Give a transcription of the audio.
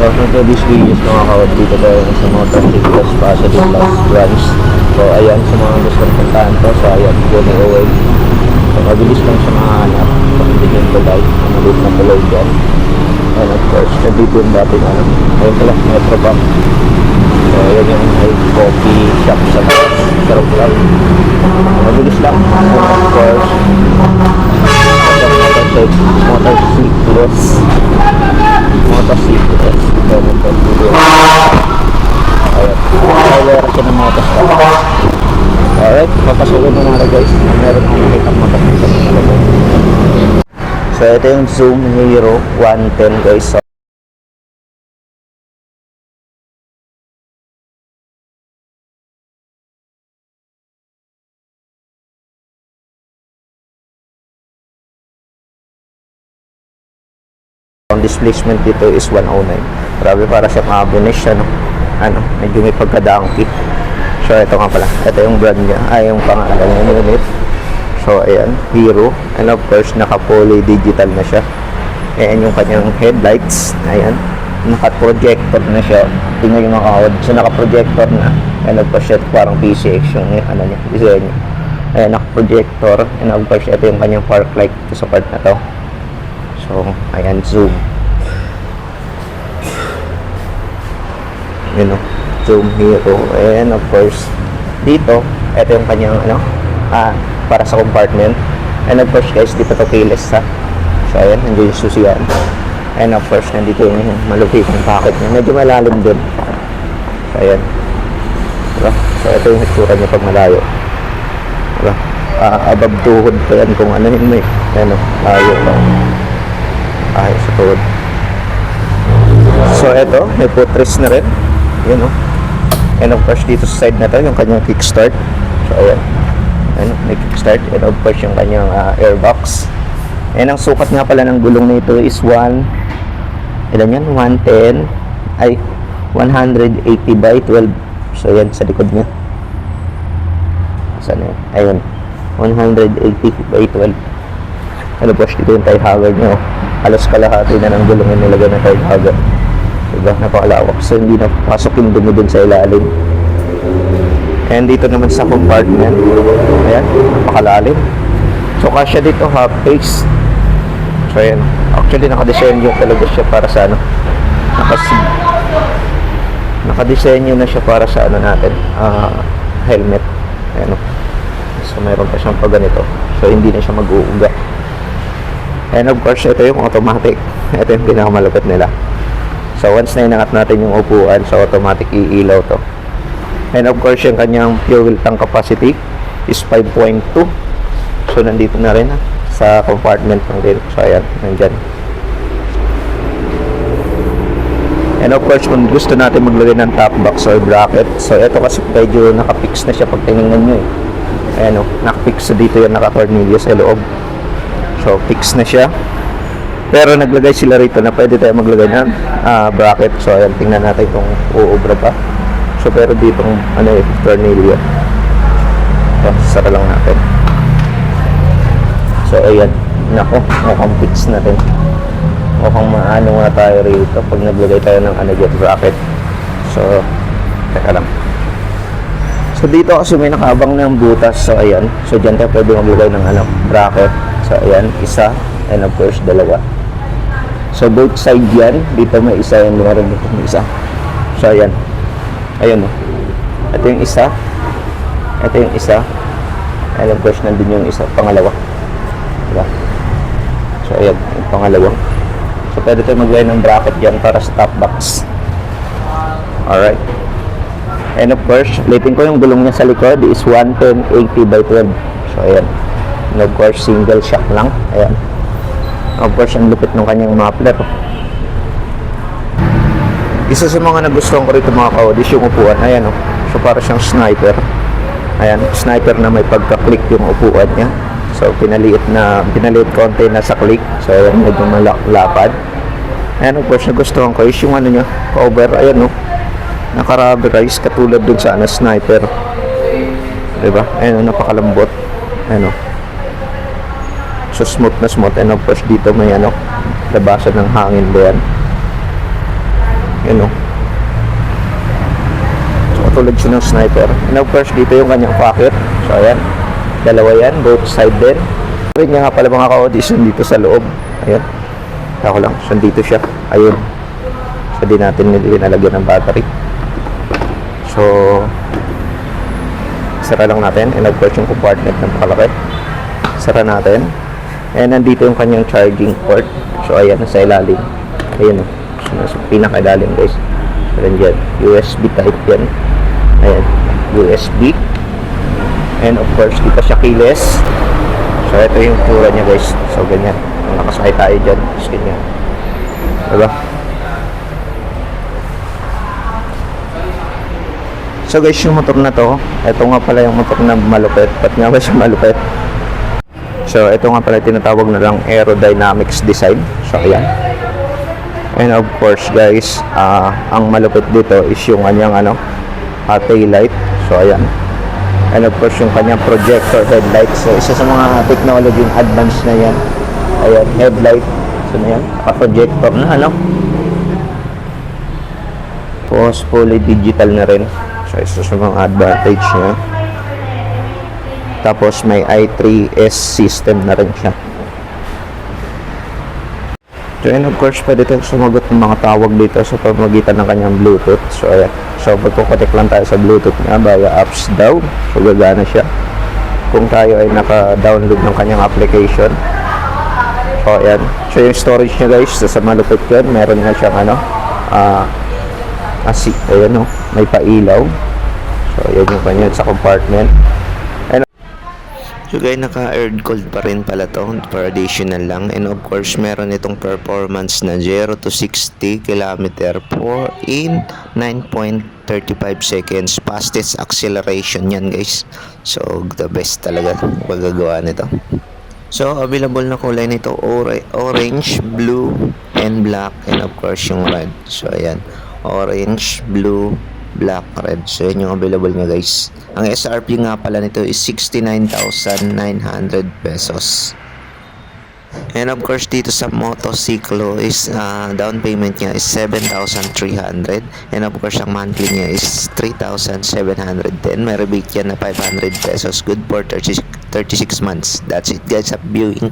welcome to this videos mga kawad. Dito tayo sa Motor Cycles Positive Plus Branch. So ayan, sa mga gusto puntahan to, so ayan, going away. So mabilis lang siya mahanap. So hindi nyo tulay, maliit na tulay dyan. And of course, nandito yung dating ano, ayun pala, Metro Bank. So ayan yung coffee shop sa Sarap lang. Mabilis lang. And of course, motorcycles. Alright, kaya siya ng motorcycle. Alright, papasukin na natin guys. Meron akong nakita motorcycle. So ito yung Zoom Hero 110 guys. So, ang displacement dito is 109. Grabe, para siya mabunish siya, no? Ano, medyo may pagka-donkey. So ito nga pala, ito yung brand niya, ay yung pangalan ng unit. So ayan, Hero. And of course, naka-fully digital na siya. Ayan yung kanyang headlights. Ayan, naka-projector na siya. Tingnan yung makakawad. So naka-projector na. And of course, ito parang PCX yung ano niya, design niya. Ayan, naka-projector. And of course, ito yung kanyang park light sa part na to. So, ayan, zoom. You know, Zoom Hero. And of course, dito, ito yung kanyang, ano, para sa compartment. And of course, guys, dito to keyless, ha. So, ayan, nandiyo yung susiyan. And of course, nandito yung malupit yung pocket niya. Medyo malalim din. So, ayan. Diba? So, ito yung hitsura niya pag malayo. Diba? Above tuhod pa yan kung ano yun, ano, layo pa. Ay, sa tuhod. So, ito, may footrest na rin. Yun, no? And of course, dito sa side na to, yung kanyang kickstart. So, ayan. Ano, may kickstart. And of course, yung kanyang airbox. And ang sukat nga pala ng gulong nito is ilan yan? 110. Ay, 180 by 12. So, ayan, sa likod niya. Saan yun? Ayun. 180 by 12. And of course, dito yung tie hugger nyo. Halos kalahati na ng gulong yung nilagay na tie hugger. Diba? Napakalawak. So, hindi na pasok yung dumi dun sa ilalim. And dito naman sa compartment. Ayan. Napakalalim. So, kasya dito half face. So, ayan. Actually, nakadesenyo talaga siya para sa ano. Nakadesenyo na siya para sa ano natin. Helmet. Ayan. So, mayroon pa siyang pagganito. So, hindi na siya mag-uuga. And of course, ito yung automatic. Ito yung pinakamalapit nila. So, once na inangat natin yung upuan, so automatic iilaw to. And of course, yung kanyang fuel tank capacity is 5.2. So, nandito na rin sa compartment ng din. So, ayan, nandyan. And of course, kung gusto natin maglagay ng top box or bracket, so ito kasi medyo nakapix na siya pag tinignan nyo eh. Ayan o, nakapix na dito yung naka-tornilyo sa loob. So, fix na siya. Pero naglagay sila rito na pwede tayo maglagay ng bracket. So, ayan, tingnan natin kung uubra pa. So, pero dito, ano eh, tornilyo. So, sara lang natin. So, ayan. Nako, mukhang fix natin. Mukhang maano nga tayo rito pag naglagay tayo ng ano dyan, bracket. So, teka lang. So, dito kasi may nakabang ng butas. So, ayan. So, dyan tayo pwede maglagay ng ano, bracket. So, ayan, isa. And of course, dalawa. So, both side yan. Dito may isa yan. Meron dito may isa. So, ayan. Ayun, ito yung isa. Ito yung isa. And of course, nandun yung isa. Pangalawa. Diba? So, ayan. Yung pangalawa. So, pwede tayo maglagay ng bracket yan para sa top box. Alright. And of course, ulitin ko yung gulong niya sa likod is 110/80 by 12. So, ayan. And of course, single shock lang. Ayan. Of course, ang lupit ng kanyang muffler. Isa sa mga nagustuhan ko rito mga kawad is yung upuan. Ayan o. So, para siyang sniper. Ayan. Sniper na may pagka-click yung upuan niya. So, pinaliit konti na sa click. So, ayan. Medyo malapad. Ayan. Of course, nagustuhan ko is yung ano niya. Cover. Ayan o. Naka-rubberize katulad dun sa sniper. Diba? Ayan o. Napakalambot. Ayan o. So, smooth na smooth. And of course, dito may labasan ng hangin ba yan. Yun o. So, katulad siya ng sniper. And of course, dito yung kanyang pocket. So, ayan. Dalawa yan, both side din. Rin niya nga pala mga ka-odis, dito sa loob. Ayan. Ako lang, so dito siya. Ayun. So, di natin nilagyan ng battery. So, sara lang natin. And of course, yung compartment ng pakalaki. Sara natin. And nandito yung kanyang charging port. So, ayan, nasa ilalim. Ayan, so, nasa pinaka-ilalim, guys. So, dyan, USB type yan. Ayan, USB. And of course, dito siya keyless. So, ito yung tura niya, guys. So, ganyan. Kung nakasakay tayo dyan, is ganyan. Diba? So, guys, yung motor na to, ito nga pala yung motor na malupit. Ba't nga ba siya malupit? So, ito nga pala tinatawag na lang aerodynamics design. So, ayan. And of course, guys, ang malupit dito is yung kanyang tail light. So, ayan. And of course, yung kanyang projector headlight. So, isa sa mga technology advanced na yan. Ayan, headlight. So, na yan. Naka-projector na, Tapos, fully digital na rin. So, isa sa mga advantage niya. Tapos may i3S system na rin siya. So, and of course, pwede tayong sumagot ng mga tawag dito sa pamamagitan ng kanyang Bluetooth. So, ayan. So, pagkukotek lang tayo sa Bluetooth niya via apps daw. So, gagana siya. Kung tayo ay naka-download ng kanyang application. So, ayan. So, yung storage niya, guys, sa malupit yun, meron nga siyang ayan, may pailaw. So, ayan yung kanya sa compartment. So guys, naka-aired cooled pa rin pala to for additional lang. And of course, meron itong performance na 0 to 60 km in 9.35 seconds. Fastest acceleration yan, guys. So, the best talaga pagagawa nito. So, available na kulay nito, orange, blue, and black. And of course, yung red. So, ayan. Orange, blue, black, red. So, yun yung available nga, guys. Ang SRP nga pala nito is 69,900 pesos. And of course, dito sa motosiklo is down payment niya is 7,300. And of course, ang monthly niya is 3,710. May rebate yan na 500 pesos. Good for 36 months. That's it, guys. Happy viewing.